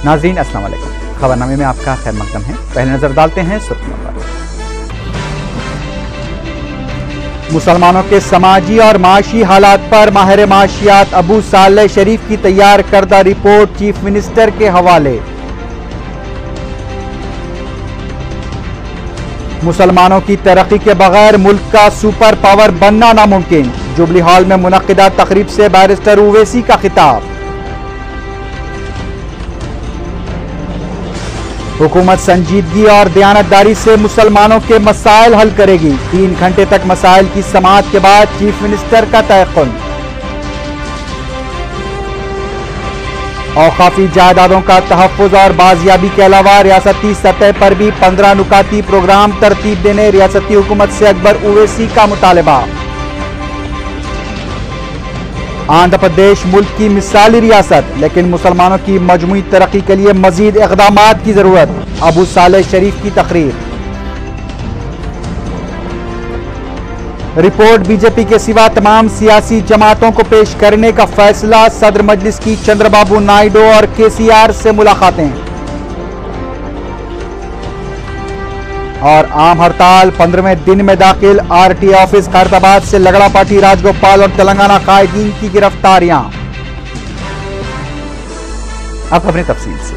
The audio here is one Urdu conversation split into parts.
ناظرین السلام علیکم، خبرنامے میں آپ کا خیر مقدم ہے۔ پہلے نظر ڈالتے ہیں سرخیوں پر۔ مسلمانوں کے سماجی اور معاشی حالات پر ماہر معاشیات ابو صالح شریف کی تیار کردہ رپورٹ چیف منسٹر کے حوالے۔ مسلمانوں کی ترقی کے بغیر ملک کا سپر پاور بننا ناممکن، جوبلی ہال میں منعقدہ تقریب سے بیرسٹر اویسی کا خطاب۔ حکومت سنجیدگی اور دیانتداری سے مسلمانوں کے مسائل حل کرے گی، 3 گھنٹے تک مسائل کی سماعت کے بعد چیف منسٹر کا تیقن۔ اوقافی جائیدادوں کا تحفظ اور بازیابی کے علاوہ ریاستی سطح پر بھی 15 نکاتی پروگرام ترتیب دینے ریاستی حکومت سے اکبر اویسی کا مطالبہ۔ آندھرا پردیش ملک کی مثالی ریاست، لیکن مسلمانوں کی مجموعی ترقی کے لیے مزید اقدامات کی ضرورت، ابو صالح شریف کی تقریر۔ رپورٹ بی جے پی کے سوا تمام سیاسی جماعتوں کو پیش کرنے کا فیصلہ، صدر مجلس کی چندر بابو نائیڈو اور کے سی آر سے ملاقاتیں۔ اور عام ہڑتال 15ویں دن میں داخل، آر ٹی آفس خیرتآباد سے لگڑا پاٹی راج گوپال اور تلنگانہ قائدین کی گرفتاریاں۔ اب خبریں تفصیل سے۔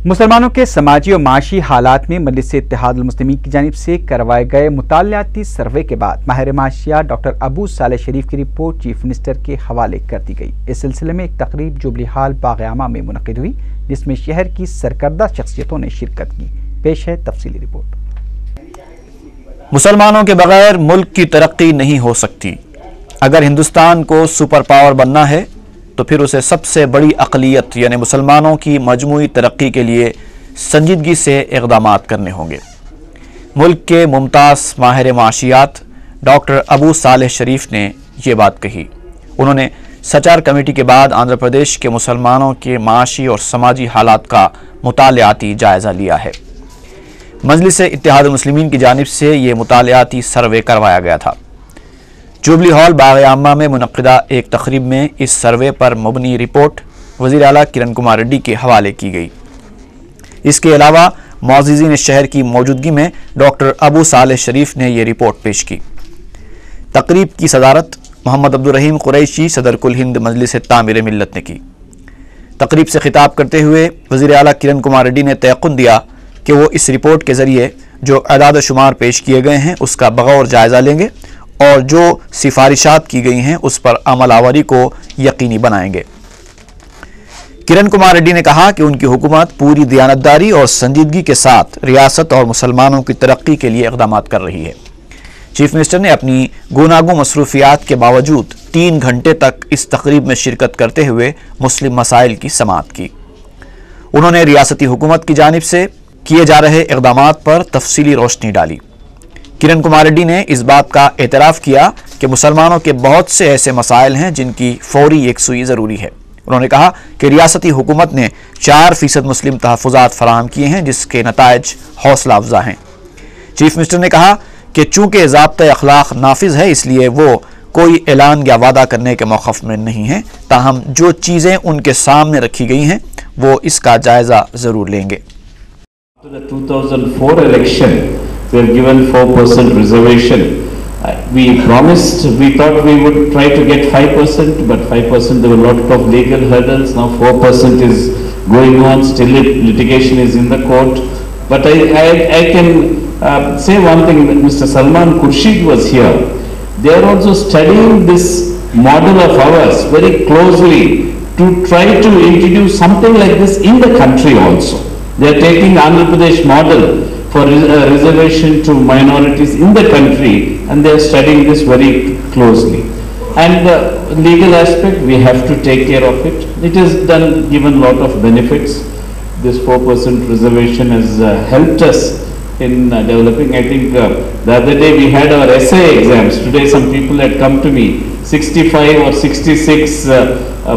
مسلمانوں کے سماجی اور معاشی حالات میں مجلس اتحاد المسلمین کی جانب سے کروائے گئے مطالعاتی سروے کے بعد ماہر معاشیات ڈاکٹر ابو صالح شریف کی رپورٹ چیف منسٹر کے حوالے کر دی گئی۔ اس سلسلے میں ایک تقریب جوبلی ہال باغ عامہ میں منعقد ہوئی، جس میں شہر کی سرکردہ شخصیتوں نے شرکت کی۔ پیش ہے تفصیلی رپورٹ۔ مسلمانوں کے بغیر ملک کی ترقی نہیں ہو سکتی۔ اگر ہندوستان کو سپر پاور بننا ہے تو پھر اسے سب سے بڑی اقلیت یعنی مسلمانوں کی مجموعی ترقی کے لیے سنجیدگی سے اقدامات کرنے ہوں گے۔ ملک کے ممتاز ماہر معاشیات ڈاکٹر ابو صالح شریف نے یہ بات کہی۔ انہوں نے سچار کمیٹی کے بعد آندھرا پردیش کے مسلمانوں کے معاشی اور سماجی حالات کا مطالعاتی جائزہ لیا ہے۔ مجلس اتحاد المسلمین کی جانب سے یہ مطالعاتی سروے کروایا گیا تھا۔ جوبلی ہال باغ عامہ میں منعقدہ ایک تقریب میں اس سروے پر مبنی رپورٹ وزیر اعلیٰ کرن کمار ریڈی کے حوالے کی گئی۔ اس کے علاوہ معززین شہر کی موجودگی میں ڈاکٹر ابو صالح شریف نے یہ رپورٹ پیش کی۔ تقریب کی صدارت محمد عبدالرحیم قریشی صدر کل ہند مجلس تعمیر ملت نے کی۔ تقریب سے خطاب کرتے ہوئے وزیر اعلیٰ کرن کمار ریڈی نے تیقن دیا کہ وہ اس رپورٹ کے ذریعے جو اعداد و شمار پیش کیے گئے ہیں اس کا بغور جائزہ لیں گے اور جو سفارشات کی گئی ہیں اس پر عمل آوری کو یقینی بنائیں گے۔ کرن کمار ریڈی نے کہا کہ ان کی حکومت پوری دیانتداری اور سنجیدگی کے ساتھ ریاست اور مسلمانوں کی ترقی کے لیے اقدامات کر رہی ہے۔ چیف منسٹر نے اپنی گوناگوں مصروفیات کے باوجود 3 گھنٹے تک اس تقریب میں شرکت کرتے ہوئے مسلم مسائل کی سماعت کی۔ انہوں نے ریاستی حکومت کی جانب سے کیے جا رہے اقدامات پر تفصیلی روشنی ڈالی۔ کرن کمار ریڈی نے اس بات کا اعتراف کیا کہ مسلمانوں کے بہت سے ایسے مسائل ہیں جن کی فوری یکسوئی ضروری ہے۔ انہوں نے کہا کہ ریاستی حکومت نے 4% مسلم تحفظات فراہم کیے ہیں جس کے نتائج حوصلہ افزا ہیں۔ چیف منسٹر نے کہا کہ چونکہ ضابطۂ اخلاق نافذ ہے اس لیے وہ کوئی اعلان یا وعدہ کرنے کے موقف میں نہیں ہیں، تاہم جو چیزیں ان کے سامنے رکھی گئی ہیں وہ اس کا جائزہ ضرور لیں گے۔ The 2004 election, we were given 4% reservation. We promised, we thought we would try to get 5%, but 5% there were a lot of legal hurdles. Now 4% is going on, still litigation is in the court. But I can say one thing, Mr. Salman Khurshid was here. They are also studying this model of ours very closely to try to introduce something like this in the country also. They are taking Andhra Pradesh model for reservation to minorities in the country, and they are studying this very closely. And the legal aspect, we have to take care of it. It has given lot of benefits. This 4% reservation has helped us in developing. I think the other day we had our essay exams. Today some people had come to me, 65 or 66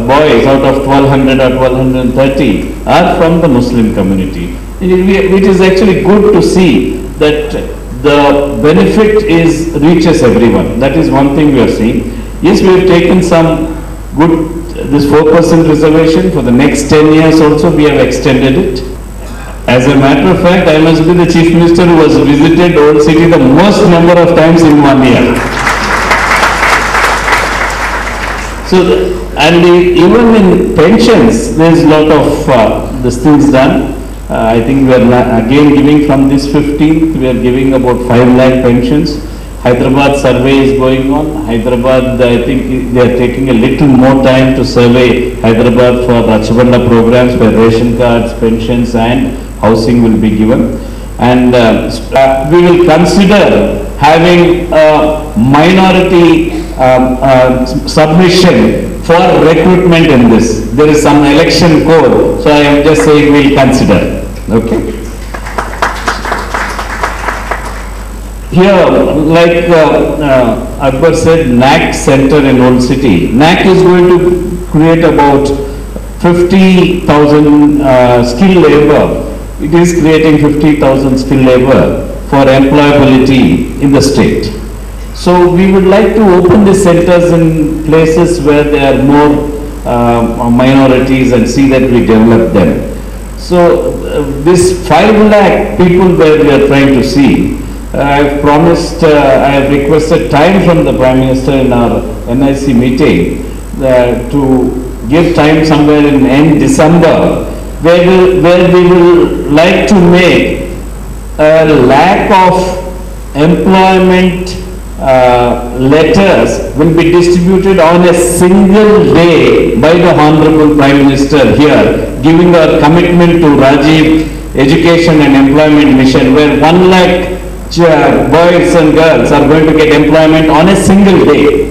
boys out of 1200 or 1230 are from the Muslim community. It is actually good to see that the benefit reaches everyone. That is one thing we are seeing. Yes, we have taken some good, this 4% reservation for the next 10 years also we have extended it. As a matter of fact, I must be the Chief Minister who has visited Old City the most number of times in 1 year. So, and even in pensions, there is a lot of these things done. I think we are again giving from this 15th, we are giving about 5 lakh pensions. Hyderabad survey is going on. Hyderabad, I think they are taking a little more time to survey Hyderabad for Rachbanda programs where ration cards, pensions and housing will be given. And we will consider having a minority submission for recruitment in this. There is some election code, so I am just saying we will consider. Okay. Here, like Akbar said, NAC center in Old City. NAC is going to create about 50,000 skilled labor. It is creating 50,000 skilled labor for employability in the state. So we would like to open these centers in places where there are more minorities and see that we develop them. So this 5 lakh people where we are trying to see, I have promised, I have requested time from the Prime Minister in our NIC meeting to give time somewhere in end December where we will like to make a lack of employment letters will be distributed on a single day by the Honorable Prime Minister here, giving our commitment to Rajiv Education and Employment Mission, where 1 lakh boys and girls are going to get employment on a single day.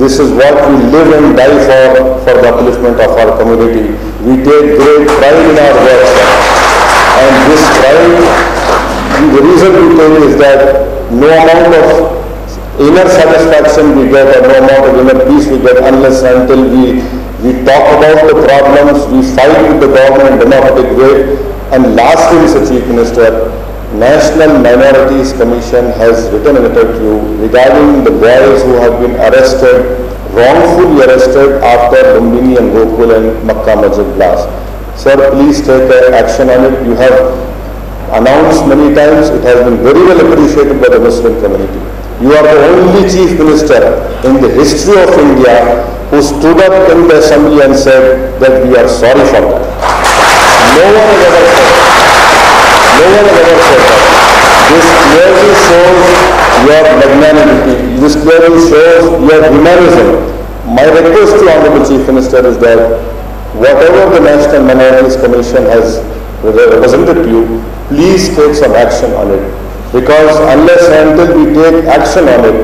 This is what we live and die for the upliftment of our community. We take great pride in our work, and this pride, the reason we take is that no amount of inner satisfaction we get or no amount of inner peace we get unless until we talk about the problems, we fight with the government in democratic way. And lastly, Mr. Chief Minister, National Minorities Commission has written a letter to you regarding the boys who have been arrested, wrongfully arrested after Lumbini and Gokul and Makkah Masjid blast. Sir, please take action on it. You have announced many times. It has been very well appreciated by the Muslim community. You are the only Chief Minister in the history of India who stood up in the assembly and said that we are sorry for that. No one has ever said that. No one has ever said that. This clearly shows your magnanimity. This clearly shows your humanism. My request to Honorable Chief Minister is that whatever the National Minorities Commission has represented to you, please take some action on it. Because unless and until we take action on it,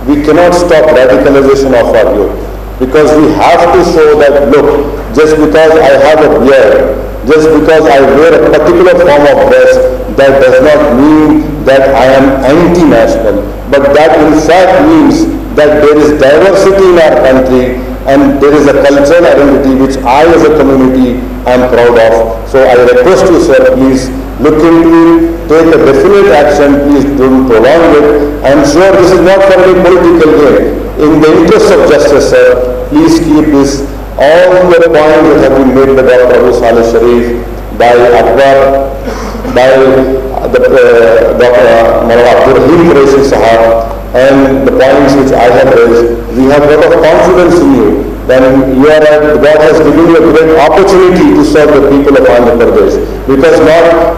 we cannot stop radicalization of our youth. Because we have to show that, look, just because I have a beard, just because I wear a particular form of dress, that does not mean that I am anti-national. But that in fact means that there is diversity in our country and there is a cultural identity which I as a community am proud of. So I request you, sir, please look into it, take a definite action, please don't prolong it. I am sure this is not for any political gain. In the interest of justice, sir, please keep this. All the points that have been made by Dr. Abu Saleh Sharif, by Akbar, by Dr. Maulana Abdul Rahim Qureshi Sahab, and the points which I have raised, we have a lot of confidence in you. Then God has given you a great opportunity to serve the people of Andhra Pradesh. Because not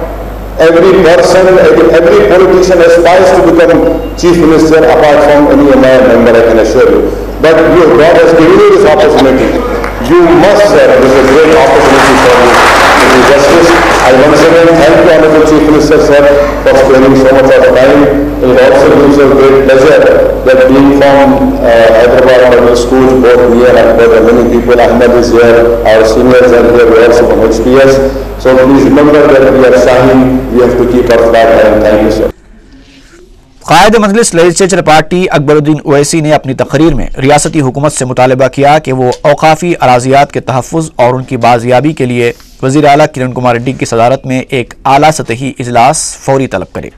every person, every politician aspires to become chief minister apart from any MIM member, I can assure you. But God has given you this opportunity. You must serve. This is a great opportunity for you to do justice. I once again thank you, Honorable Chief Minister, sir, for spending so much of time. It also gives us great pleasure that being from Hyderabad Public Schools, both me and Akbar, and many people, Ahmed is here, our seniors are here, we are also from HPS. So please remember that we are Shahi, we have to keep our flag high. Thank you, sir. قائد مجلس لیجسلیچر پارٹی اکبرالدین اویسی نے اپنی تقریر میں ریاستی حکومت سے مطالبہ کیا کہ وہ اوقافی اراضیات کے تحفظ اور ان کی بازیابی کے لیے وزیر اعلیٰ کرن کمار ریڈی کی صدارت میں ایک اعلیٰ سطحی اجلاس فوری طلب کرے.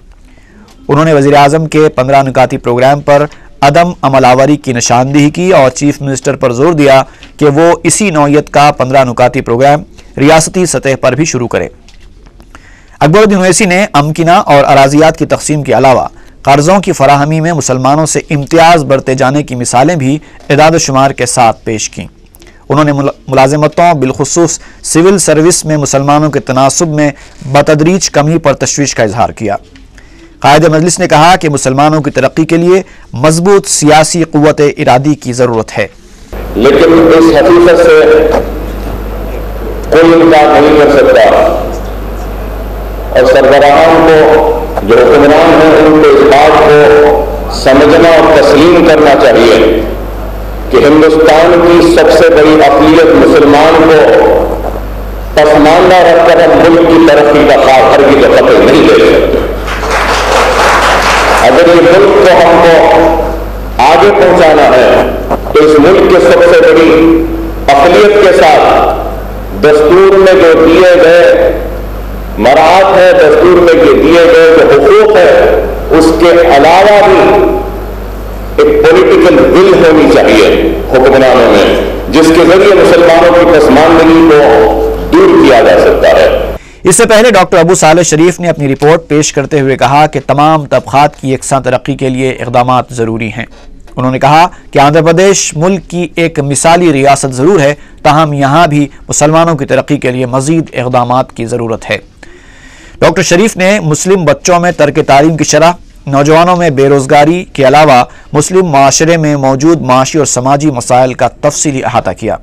انہوں نے وزیر اعظم کے 15 نکاتی پروگرام پر عدم عمل آوری کی نشاندہی کی اور چیف منسٹر پر زور دیا کہ وہ اسی نوعیت کا 15 نکاتی پروگرام ریاستی سطح پر بھی شروع کرے. اکبرالدین اویسی نے امکنہ اور اراضیات کی تقسیم کے علاوہ قرضوں کی فراہمی میں مسلمانوں سے امتیاز برتے جانے کی مثالیں بھی اعداد و شمار کے ساتھ پیش کیں. انہوں نے ملازمتوں بالخصوص سول سروس میں مسلمانوں کے تناسب میں بتدریج کمی پر تشویش کا اظہار کیا. قائد مجلس نے کہا کہ مسلمانوں کی ترقی کے لیے مضبوط سیاسی قوت ارادی کی ضرورت ہے. لیکن اس حقیقت سے کوئی انکار نہیں کر سکتا اور سربراہان کو جو حکمران ہیں ان کو اس بات کو سمجھنا اور تسلیم کرنا چاہیے کہ ہندوستان کی سب سے بڑی اقلیت مسلمان کو پسماندہ رکھ کر ہم ملک کی ترقی کا خواب ہرگز قطعی نہیں دے سکتے. اگر یہ ملک کو ہم کو آگے پہنچانا ہے تو اس ملک کے سب سے بڑی اقلیت کے ساتھ دستور میں جو دیے گئے مراعات ہے, دستور میں یہ دیے گئے جو حقوق ہے, اس کے علاوہ بھی ایک پولیٹیکل ول ہونی چاہیے حکمرانوں میں جس کے ذریعے مسلمانوں کی پسماندگی کو دور کیا جا سکتا ہے. اس سے پہلے ڈاکٹر ابو صالح شریف نے اپنی رپورٹ پیش کرتے ہوئے کہا کہ تمام طبقات کی یکساں ترقی کے لیے اقدامات ضروری ہیں. انہوں نے کہا کہ آندھرا پردیش ملک کی ایک مثالی ریاست ضرور ہے, تاہم یہاں بھی مسلمانوں کی ترقی کے لیے مزید اقدامات کی ضرورت ہے. ڈاکٹر شریف نے مسلم بچوں میں ترک تعلیم کی شرح, نوجوانوں میں بے روزگاری کے علاوہ مسلم معاشرے میں موجود معاشی اور سماجی مسائل کا تفصیلی احاطہ کیا.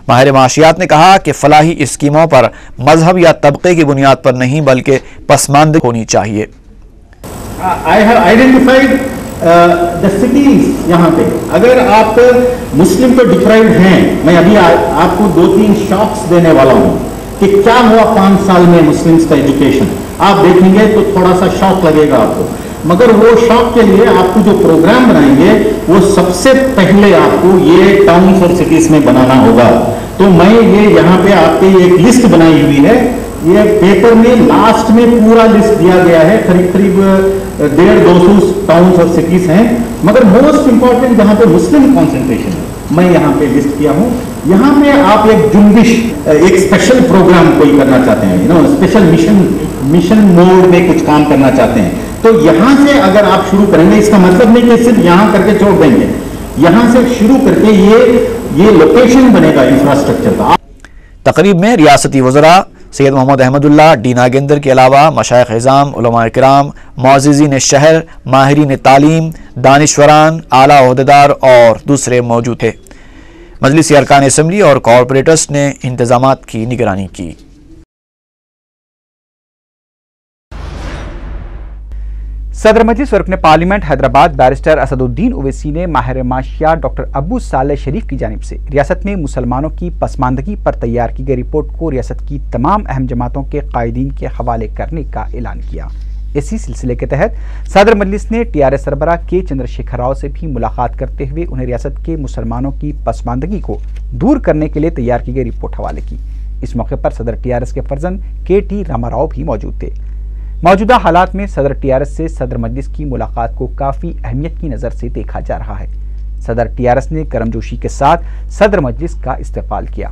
ماہر معاشیات نے کہا کہ فلاحی اسکیموں پر مذہب یا طبقے کی بنیاد پر نہیں بلکہ پسماندگی ہونی چاہیے. I have identified the cities یہاں پہ اگر آپ مسلم تو ڈیپرائیوڈ ہیں, میں ابھی آپ کو 2-3 شاکس دینے والا ہوں کہ کیا ہوا 5 سال میں مسلمس کا ایجوکیشن. آپ دیکھیں گے تو تھوڑا سا شوق لگے گا آپ کو, مگر وہ شوق کے لیے آپ کو جو پروگرام بنائیں گے وہ سب سے پہلے آپ کو یہ ٹاؤنز اور سٹیز میں بنانا ہوگا. تو میں یہ یہاں پہ آپ کے ایک لسٹ بنائی ہوئی ہے, یہ پیپر میں لاسٹ میں پورا لسٹ دیا گیا ہے, قریب 150-200 ٹاؤنز اور سٹیز ہیں, مگر موسٹ امپورٹنٹ جہاں پہ مسلم کانسنٹریشن ہے میں یہاں پہ لسٹ کیا ہوں. یہاں پہ آپ ایک جنبش, ایک اسپیشل پروگرام کوئی کرنا چاہتے ہیں, اسپیشل مشن موڈ میں کچھ کام کرنا چاہتے ہیں, تو یہاں سے اگر آپ شروع کریں گے, اس کا مطلب نہیں کہ صرف یہاں کر کے چھوڑ دیں گے, یہاں سے شروع کر کے یہ لوکیشن بنے گا انفراسٹرکچر کا. تقریب میں ریاستی وزراء سید محمد احمد اللہ, ڈی ناگیندر کے علاوہ مشائخ اعظام, علماء کرام, معززین شہر, ماہرین تعلیم, دانشوران, اعلیٰ عہدیدار اور دوسرے موجود تھے. مجلسی ارکان اسمبلی اور کارپوریٹرز نے انتظامات کی نگرانی کی. صدر مجلس اور رکن پارلیمنٹ حیدرآباد بیرسٹر اسدالدین اویسی نے ماہر معاشیات ڈاکٹر ابو صالح شریف کی جانب سے ریاست میں مسلمانوں کی پسماندگی پر تیار کی گئی رپورٹ کو ریاست کی تمام اہم جماعتوں کے قائدین کے حوالے کرنے کا اعلان کیا۔ اسی سلسلے کے تحت صدر مجلس نے TRS سربراہ کے چندر شیکھر راؤ سے بھی ملاقات کرتے ہوئے انہیں ریاست کے مسلمانوں کی پسماندگی کو دور کرنے کے لیے تیار کی گئی رپورٹ حوالے کی۔ اس موقع پر صدر TRS کے فرزند KT راما راؤ بھی موجود تھے۔ موجودہ حالات میں صدر TRS سے صدر مجلس کی ملاقات کو کافی اہمیت کی نظر سے دیکھا جا رہا ہے۔ صدر TRS نے گرمجوشی کے ساتھ صدر مجلس کا استقبال کیا۔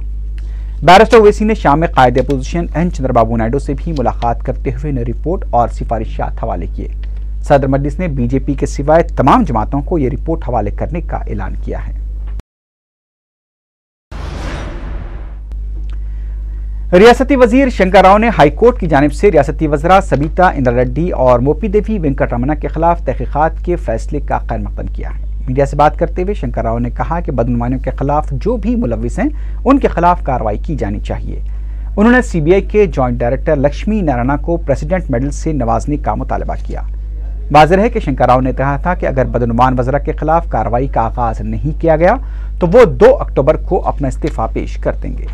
بیرسٹر اویسی نے شام میں قائد اپوزیشن این چندر بابو نائیڈو سے بھی ملاقات کرتے ہوئے انہیں رپورٹ اور سفارشات حوالے کیے۔ صدر مجلس نے BJP کے سوائے تمام جماعتوں کو یہ رپورٹ حوالے کرنے کا اعلان کیا ہے۔ ریاستی وزیر شنکر راؤ نے ہائی کورٹ کی جانب سے ریاستی وزراء سبیتا اندرا ریڈی اور موپی دیوی وینکٹ رمنا کے خلاف تحقیقات کے فیصلے کا خیر مقدم کیا ہے۔ میڈیا سے بات کرتے ہوئے شنکر راؤ نے کہا کہ بدعنوانیوں کے خلاف جو بھی ملوث ہیں ان کے خلاف کارروائی کی جانی چاہیے۔ انہوں نے CBI کے جوائنٹ ڈائریکٹر لکشمی نارائنا کو پریزیڈنٹ میڈل سے نوازنے کا مطالبہ کیا۔ واضح ہے کہ شنکر راؤ نے کہا تھا کہ اگر بدعنوان وزراء کے خلاف کارروائی کا آغاز نہیں کیا گیا تو وہ 2 اکتوبر کو اپنا استعفیٰ پیش کر دیں گے۔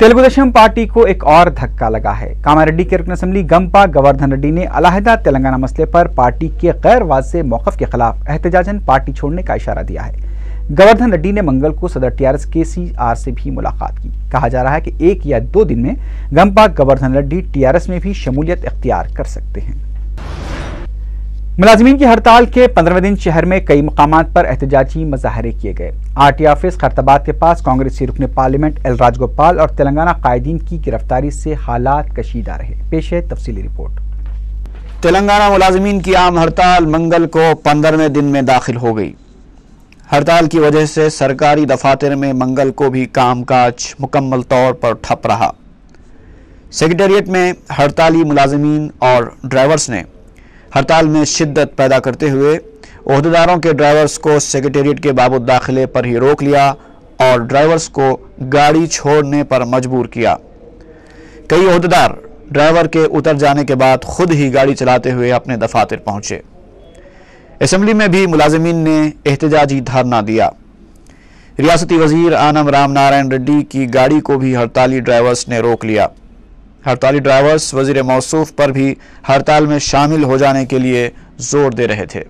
تیلگو دیشم پارٹی کو ایک اور دھکا لگا ہے۔ کاماریڈی کے رکن اسمبلی گمپا گوردھن ریڈی نے علیحدہ تلنگانہ مسئلے پر پارٹی کے غیر واضح موقف کے خلاف احتجاجاً پارٹی چھوڑنے کا اشارہ دیا ہے۔ گوردھن ریڈی نے منگل کو صدر TRS KCR سے بھی ملاقات کی۔ کہا جا رہا ہے کہ 1 یا 2 دن میں گمپا گوردھن ریڈی TRS میں بھی شمولیت اختیار کر سکتے ہیں۔ ملازمین کی ہڑتال کے 15ویں دن شہر میں کئی مقامات پر احتجاجی مظاہرے کیے گئے۔ RT آفس خیرتآباد کے پاس کانگریسی رکن پارلیمنٹ L راج گوپال اور تلنگانہ قائدین کی گرفتاری سے حالات کشیدہ رہے۔ پیش ہے تفصیلی رپورٹ۔ تلنگانہ ملازمین کی عام ہڑتال منگل کو 15ویں دن میں داخل ہو گئی۔ ہڑتال کی وجہ سے سرکاری دفاتر میں منگل کو بھی کام کاج مکمل طور پر ٹھپ رہا۔ سیکریٹریٹ میں ہڑتالی ملازمین اور ڈرائیورز نے ہڑتال میں شدت پیدا کرتے ہوئے عہدیداروں کے ڈرائیورز کو سیکریٹریٹ کے باب الداخلے پر ہی روک لیا اور ڈرائیورز کو گاڑی چھوڑنے پر مجبور کیا۔ کئی عہدیدار ڈرائیور کے اتر جانے کے بعد خود ہی گاڑی چلاتے ہوئے اپنے دفاتر پہنچے۔ اسمبلی میں بھی ملازمین نے احتجاجی دھرنا دیا۔ ریاستی وزیر آنم رام نارائن ریڈی کی گاڑی کو بھی ہڑتالی ڈرائیورز نے روک لیا۔ ہڑتالی ڈرائیورز وزیر موصوف پر بھی ہڑتال میں شامل ہو جانے کے لیے زور دے رہے تھے۔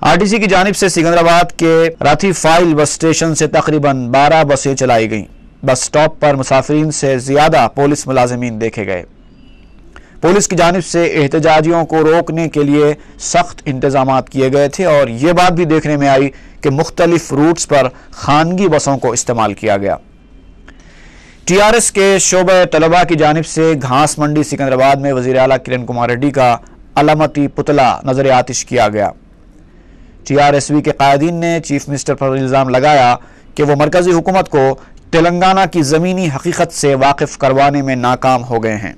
RTC کی جانب سے سکندرآباد کے راتھی فائل بس اسٹیشن سے تقریباً 12 بسیں چلائی گئیں۔ بس سٹاپ پر مسافرین سے زیادہ پولیس ملازمین دیکھے گئے۔ پولیس کی جانب سے احتجاجیوں کو روکنے کے لیے سخت انتظامات کیے گئے تھے اور یہ بات بھی دیکھنے میں آئی کہ مختلف روٹس پر خانگی بسوں کو استعمال کیا گیا۔ TRS کے شعبہ طلبہ کی جانب سے گھاس منڈی سکندرآباد میں وزیر اعلیٰ کرن کمار ریڈی کا علامتی پتلا نظر آتش کیا گیا۔ TRSV کے قائدین نے چیف منسٹر پر الزام لگایا کہ وہ مرکزی حکومت کو تلنگانہ کی زمینی حقیقت سے واقف کروانے میں ناکام ہو گئے ہیں۔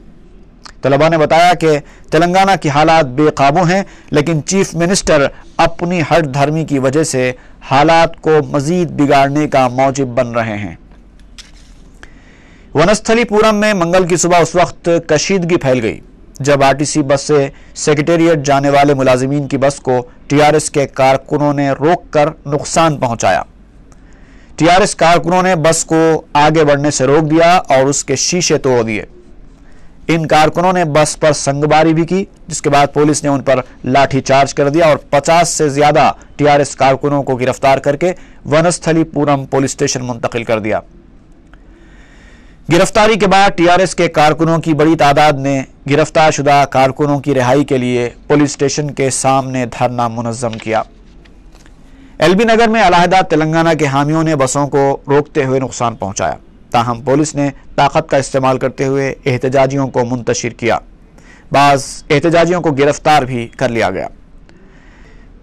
طلبہ نے بتایا کہ تلنگانہ کی حالات بے قابو ہیں، لیکن چیف منسٹر اپنی ہٹ دھرمی کی وجہ سے حالات کو مزید بگاڑنے کا موجب بن رہے ہیں۔ ونستھلی پورم میں منگل کی صبح اس وقت کشیدگی پھیل گئی جب RTC بس سے سیکریٹریٹ جانے والے ملازمین کی بس کو TRS کے کارکنوں نے روک کر نقصان پہنچایا۔ TRS کارکنوں نے بس کو آگے بڑھنے سے روک دیا اور اس کے شیشے توڑ دیے۔ ان کارکنوں نے بس پر سنگباری بھی کی، جس کے بعد پولیس نے ان پر لاٹھی چارج کر دیا اور 50 سے زیادہ TRS کارکنوں کو گرفتار کر کے ونستھلی پورم پولیس اسٹیشن منتقل کر دیا۔ گرفتاری کے بعد TRS کے کارکنوں کی بڑی تعداد نے گرفتار شدہ کارکنوں کی رہائی کے لیے پولیس اسٹیشن کے سامنے دھرنا منظم کیا۔ LB نگر میں علیحدہ تلنگانہ کے حامیوں نے بسوں کو روکتے ہوئے نقصان پہنچایا، تاہم پولیس نے طاقت کا استعمال کرتے ہوئے احتجاجیوں کو منتشر کیا۔ بعض احتجاجیوں کو گرفتار بھی کر لیا گیا۔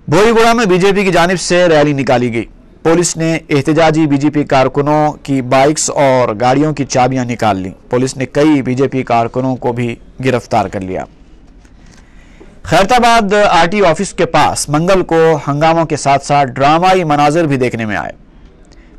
بوری گوڑا میں BJP کی جانب سے ریلی نکالی گئی۔ پولیس نے احتجاجی BJP کارکنوں کی بائکس اور گاڑیوں کی چابیاں نکال لیں۔ پولیس نے کئی BJP کارکنوں کو بھی گرفتار کر لیا۔ خیرتآباد RTO آفس کے پاس منگل کو ہنگاموں کے ساتھ ساتھ ڈرامائی مناظر بھی دیکھنے میں آئے۔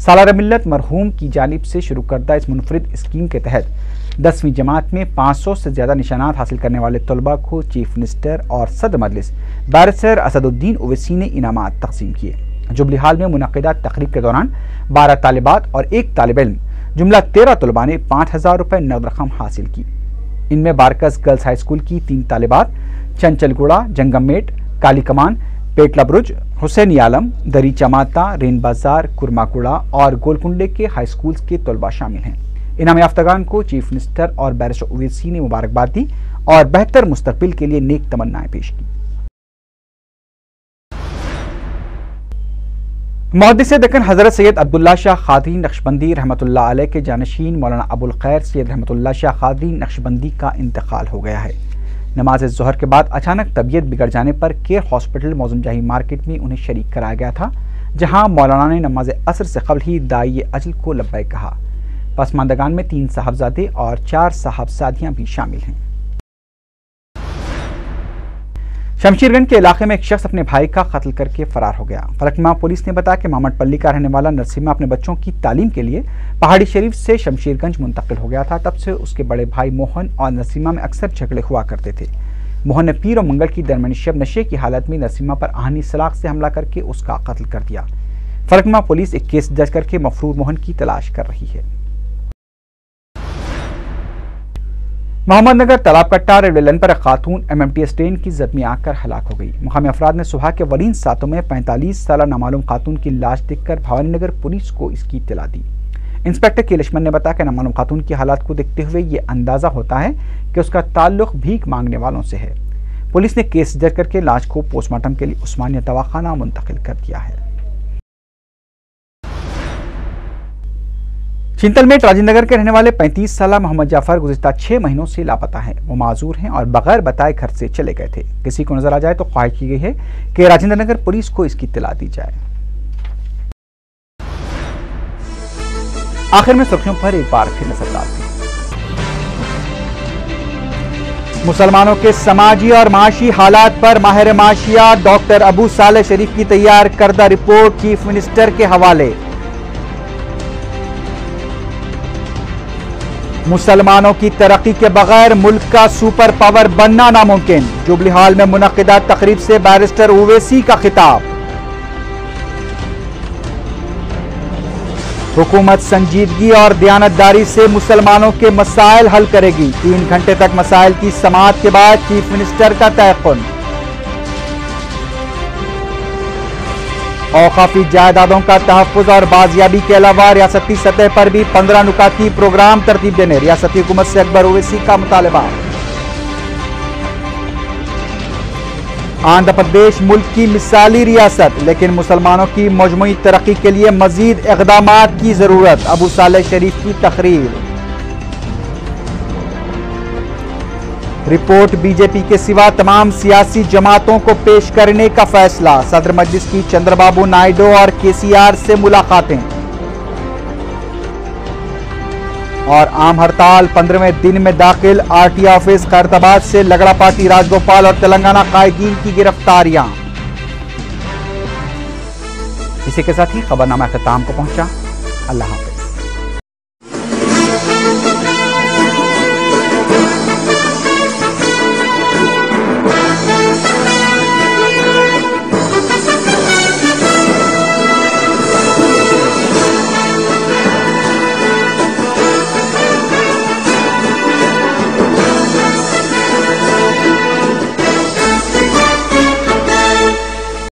سالار ملت مرحوم کی جانب سے شروع کردہ اس منفرد اسکیم کے تحت 10ویں جماعت میں 500 سے زیادہ نشانات حاصل کرنے والے طلباء کو چیف منسٹر اور صدر مجلس بیرسٹر اسد الدین اویسی نے انعامات تقسیم کیے۔ جبلی ہال میں منعقدہ تقریب کے دوران 12 طالبات اور 1 طالب علم جملہ 13 طلباء نے 5000 روپے نقد رقم حاصل کی۔ ان میں بارکس گرلز ہائی اسکول کی 3 طالبات، چنچل گوڑا، جنگم میٹ، کالی کمان، پیٹلا برج، حسین عالم، دری چماتا، رین بازار، کرما کوڑا اور گولکنڈے کے ہائی اسکولز کے طلباء شامل ہیں۔ انعام یافتگان کو چیف منسٹر اور بیرسٹر اویسی نے مبارکباد دی اور بہتر مستقبل کے لیے نیک تمنائیں پیش کی۔ محدث دکن حضرت سید عبداللہ شاہ قادری نقشبندی رحمۃ اللہ علیہ کے جانشین مولانا ابو الخیر سید رحمۃ اللہ شاہ قادری نقشبندی کا انتقال ہو گیا ہے۔ نماز ظہر کے بعد اچانک طبیعت بگڑ جانے پر کیئر ہاسپٹل موزم جاہی مارکیٹ میں انہیں شریک کرایا گیا تھا، جہاں مولانا نے نماز عصر سے قبل ہی داعی اجل کو لبیک کہا۔ پسماندگان میں 3 صاحبزادے اور 4 صاحبزادیاں بھی شامل ہیں۔ شمشیر گنج کے علاقے میں ایک شخص اپنے بھائی کا قتل کر کے فرار ہو گیا۔ فلکنما پولیس نے بتایا کہ مامٹ پلی کا رہنے والا نرسیما اپنے بچوں کی تعلیم کے لیے پہاڑی شریف سے شمشیر گنج منتقل ہو گیا تھا۔ تب سے اس کے بڑے بھائی موہن اور نرسیما میں اکثر جھگڑے ہوا کرتے تھے۔ موہن نے پیر اور منگل کی درمیانی شب نشے کی حالت میں نرسیما پر آہنی سلاخ سے حملہ کر کے اس کا قتل کر دیا۔ فلکنما پولیس ایک کیس درج کر کے مفرور موہن کی تلاش کر رہی ہے۔ محمد نگر تالاب کٹا ریلوے لائن پر ایک خاتون MMTS ٹرین کی زد میں آ کر ہلاک ہو گئی۔ مقامی افراد نے صبح کے ولین ساعتوں میں 45 سالہ نامعلوم خاتون کی لاش دیکھ کر بھوانی نگر پولیس کو اس کی اطلاع دی۔ انسپکٹر کے لشمن نے بتایا کہ نامعلوم خاتون کی حالات کو دیکھتے ہوئے یہ اندازہ ہوتا ہے کہ اس کا تعلق بھیک مانگنے والوں سے ہے۔ پولیس نے کیس درج کر کے لاش کو پوسٹ مارٹم کے لیے عثمانیہ دواخانہ منتقل کر دیا ہے۔ چنتل میں راجندر نگر کے رہنے والے 35 سالہ محمد جعفر گزشتہ 6 مہینوں سے لاپتہ ہیں۔ وہ معذور ہیں اور بغیر بتائے گھر سے چلے گئے تھے۔ کسی کو نظر آ جائے تو خواہش کی گئی ہے کہ راجندر نگر پولیس کو اس کی اطلاع دی جائے۔ آخر میں سرخیوں پر ایک بار پھر نظر ڈالتے ہیں۔ مسلمانوں کے سماجی اور معاشی حالات پر ماہر معاشیات ڈاکٹر ابو صالح شریف کی تیار کردہ رپورٹ چیف منسٹر کے حوالے۔ مسلمانوں کی ترقی کے بغیر ملک کا سپر پاور بننا ناممکن، جبلی ہال میں منعقدہ تقریب سے بیرسٹر اویسی کا خطاب۔ حکومت سنجیدگی اور دیانتداری سے مسلمانوں کے مسائل حل کرے گی، 3 گھنٹے تک مسائل کی سماعت کے بعد چیف منسٹر کا تیقن۔ اوقافی جائیدادوں کا تحفظ اور بازیابی کے علاوہ ریاستی سطح پر بھی 15 نکاتی پروگرام ترتیب دینے ریاستی حکومت سے اکبر اویسی کا مطالبہ۔ آندھرا پردیش ملک کی مثالی ریاست، لیکن مسلمانوں کی مجموعی ترقی کے لیے مزید اقدامات کی ضرورت، ابو صالح شریف کی تقریر۔ رپورٹ بی جے پی کے سوا تمام سیاسی جماعتوں کو پیش کرنے کا فیصلہ، صدر مجلس کی چندر بابو نائیڈو اور KCR سے ملاقاتیں۔ اور عام ہڑتال 15ویں دن میں داخل، RTO آفس خیرتآباد سے لگڑا پارٹی راج گوپال اور تلنگانہ قائدین کی گرفتاریاں۔ اسی کے ساتھ ہی خبرنامہ اختتام کو پہنچا۔ اللہ حافظ۔